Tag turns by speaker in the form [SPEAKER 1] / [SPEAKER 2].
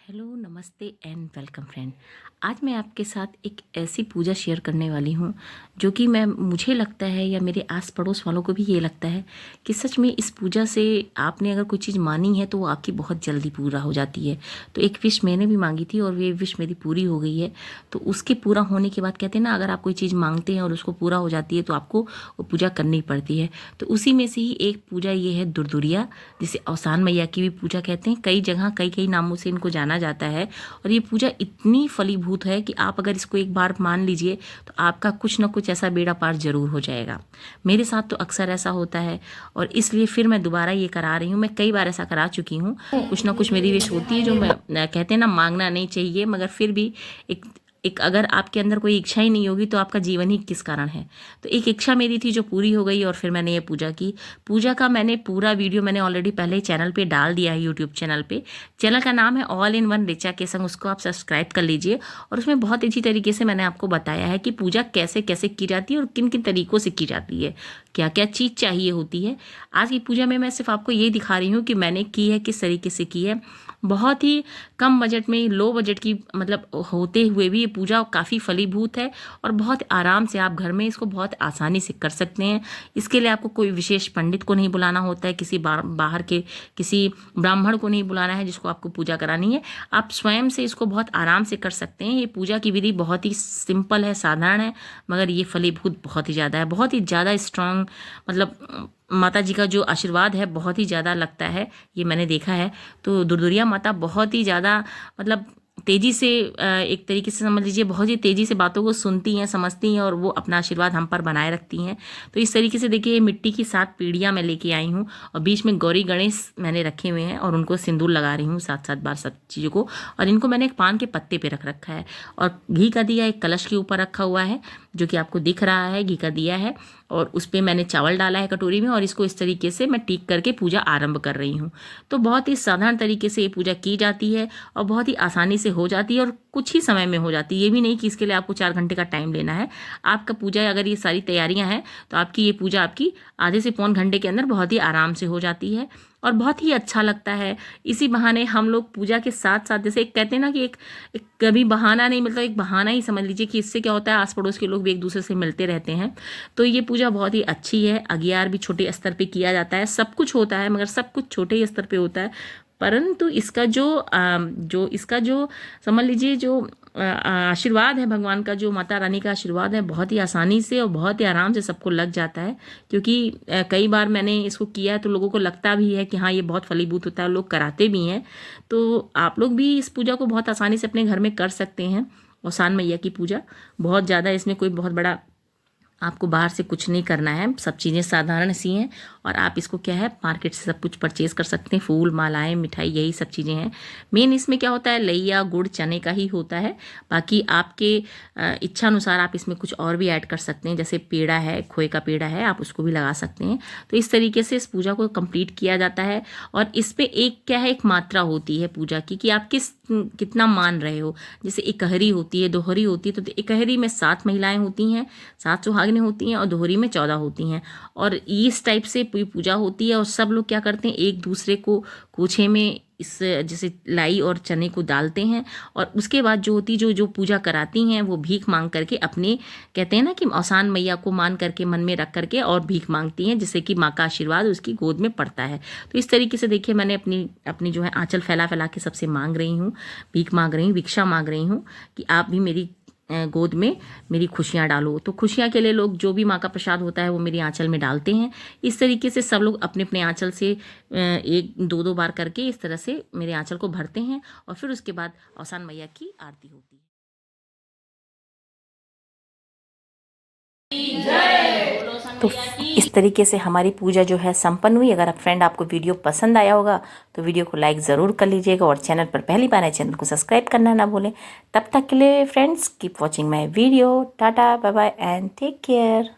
[SPEAKER 1] Hello, नमस्ते and welcome friend. आज मैं आपके साथ एक ऐसी पूजा शेयर करने वाली हूँ जो कि मुझे लगता है या मेरे आस पड़ोस वालों को भी ये लगता है कि सच में इस पूजा से आपने अगर कोई चीज़ मानी है तो वो आपकी बहुत जल्दी पूरा हो जाती है। तो एक विश मैंने भी मांगी थी और ये विश मेरी पूरी हो गई है। तो उसके पूरा होने के बाद कहते हैं ना, अगर आप कोई चीज़ मांगते हैं और उसको पूरा हो जाती है तो आपको वो पूजा करनी पड़ती है। तो उसी में से ही एक पूजा ये है दुर्दुरिया, जिसे औसान मैया की भी पूजा कहते हैं। कई जगह कई कई नामों से इनको जाना जाता है और ये पूजा इतनी फलीभूत है कि आप अगर इसको एक बार मान लीजिए तो आपका कुछ ना कुछ ऐसा बेड़ा पार जरूर हो जाएगा। मेरे साथ तो अक्सर ऐसा होता है और इसलिए फिर मैं दोबारा ये करा रही हूँ। मैं कई बार ऐसा करा चुकी हूँ। कुछ ना कुछ मेरी विश होती है जो मैं कहते हैं ना, मांगना नहीं चाहिए, मगर फिर भी एक एक अगर आपके अंदर कोई इच्छा ही नहीं होगी तो आपका जीवन ही किस कारण है। तो एक इच्छा मेरी थी जो पूरी हो गई और फिर मैंने ये पूजा की। पूजा का मैंने पूरा वीडियो मैंने ऑलरेडी पहले ही चैनल पे डाल दिया है, यूट्यूब चैनल पे। चैनल का नाम है ऑल इन वन ऋचा के संग, उसको आप सब्सक्राइब कर लीजिए। और उसमें बहुत अच्छी तरीके से मैंने आपको बताया है कि पूजा कैसे कैसे की जाती है और किन किन तरीकों से की जाती है, क्या क्या चीज़ चाहिए होती है। आज की पूजा में मैं सिर्फ आपको ये दिखा रही हूँ कि मैंने की है, किस तरीके से की है। बहुत ही कम बजट में, लो बजट की मतलब होते हुए भी ये पूजा काफ़ी फलीभूत है और बहुत आराम से आप घर में इसको बहुत आसानी से कर सकते हैं। इसके लिए आपको कोई विशेष पंडित को नहीं बुलाना होता है, किसी बाहर के किसी ब्राह्मण को नहीं बुलाना है जिसको आपको पूजा करानी है। आप स्वयं से इसको बहुत आराम से कर सकते हैं। ये पूजा की विधि बहुत ही सिंपल है, साधारण है, मगर ये फलीभूत बहुत ही ज़्यादा है, बहुत ही ज़्यादा स्ट्रांग। मतलब माता जी का जो आशीर्वाद है बहुत ही ज़्यादा लगता है, ये मैंने देखा है। तो दुर्दुरिया माता बहुत ही ज़्यादा मतलब तेज़ी से, एक तरीके से समझ लीजिए, बहुत ही तेज़ी से बातों को सुनती हैं, समझती हैं और वो अपना आशीर्वाद हम पर बनाए रखती हैं। तो इस तरीके से देखिए, मिट्टी की 7 पीढ़ियाँ मैं लेके आई हूँ और बीच में गौरी गणेश मैंने रखे हुए हैं और उनको सिंदूर लगा रही हूँ 7-7 बार सब चीज़ों को। और इनको मैंने एक पान के पत्ते पे रख रखा है और घी का दिया एक कलश के ऊपर रखा हुआ है, जो कि आपको दिख रहा है, घी का दिया है। और उस पर मैंने चावल डाला है कटोरी में और इसको इस तरीके से मैं टीक करके पूजा आरंभ कर रही हूँ। तो बहुत ही साधारण तरीके से ये पूजा की जाती है और बहुत ही आसानी से हो जाती है और कुछ ही समय में हो जाती है। ये भी नहीं कि इसके लिए आपको 4 घंटे का टाइम लेना है। आपका पूजा, अगर ये सारी तैयारियां हैं तो आपकी ये पूजा आपकी आधे से पौन घंटे के अंदर बहुत ही आराम से हो जाती है और बहुत ही अच्छा लगता है। इसी बहाने हम लोग पूजा के साथ साथ, जैसे एक कहते हैं ना कि एक कभी बहाना नहीं मिलता, एक बहाना ही समझ लीजिए कि इससे क्या होता है, आस पड़ोस के लोग भी एक दूसरे से मिलते रहते हैं। तो ये पूजा बहुत ही अच्छी है। अगियार भी छोटे स्तर पे किया जाता है, सब कुछ होता है मगर सब कुछ छोटे ही स्तर पे होता है। परंतु इसका जो समझ लीजिए जो आशीर्वाद है भगवान का, जो माता रानी का आशीर्वाद है, बहुत ही आसानी से और बहुत ही आराम से सबको लग जाता है। क्योंकि कई बार मैंने इसको किया है तो लोगों को लगता भी है कि हाँ ये बहुत फलीभूत होता है, लोग कराते भी हैं। तो आप लोग भी इस पूजा को बहुत आसानी से अपने घर में कर सकते हैं। औसान मैया की पूजा बहुत ज़्यादा, इसमें कोई बहुत बड़ा आपको बाहर से कुछ नहीं करना है, सब चीज़ें साधारण सी हैं और आप इसको क्या है, मार्केट से सब कुछ परचेज कर सकते हैं। फूल, मालाएं, मिठाई, यही सब चीज़ें हैं। मेन इसमें क्या होता है, लैया, गुड़, चने का ही होता है। बाकी आपके इच्छा अनुसार आप इसमें कुछ और भी ऐड कर सकते हैं, जैसे पेड़ा है, खोए का पेड़ा है, आप उसको भी लगा सकते हैं। तो इस तरीके से इस पूजा को कंप्लीट किया जाता है। और इस पर एक क्या है, एक मात्रा होती है पूजा की कि आप कितना मान रहे हो। जैसे इकहरी होती है, दोहरी होती है। तो इकहरी में 7 महिलाएं होती हैं, 7 सुहागिनें होती हैं और दोहरी में 14 होती हैं। और इस टाइप से पूजा होती है और सब लोग क्या करते हैं, एक दूसरे को कोछे में इस जैसे लाई और चने को डालते हैं और उसके बाद जो होती, जो पूजा कराती हैं, वो भीख मांग करके अपने, कहते हैं ना कि औसान मैया को मान करके मन में रख करके और भीख मांगती हैं, जिससे कि माँ का आशीर्वाद उसकी गोद में पड़ता है। तो इस तरीके से देखिए, मैंने अपनी अपनी जो है आंचल फैला फैला के सबसे मांग रही हूँ, भीख मांग रही हूँ, भिक्षा मांग रही हूँ कि आप भी मेरी गोद में मेरी खुशियाँ डालो। तो खुशियाँ के लिए लोग जो भी माँ का प्रसाद होता है वो मेरी आंचल में डालते हैं। इस तरीके से सब लोग अपने अपने आंचल से 1-2 बार करके इस तरह से मेरे आंचल को भरते हैं और फिर उसके बाद औसान मैया की आरती होती है। तो इस तरीके से हमारी पूजा जो है संपन्न हुई। अगर फ्रेंड आपको वीडियो पसंद आया होगा तो वीडियो को लाइक ज़रूर कर लीजिएगा और चैनल पर पहली बार है चैनल को सब्सक्राइब करना ना भूलें। तब तक के लिए friends keep watching my video. Tata bye bye and take care.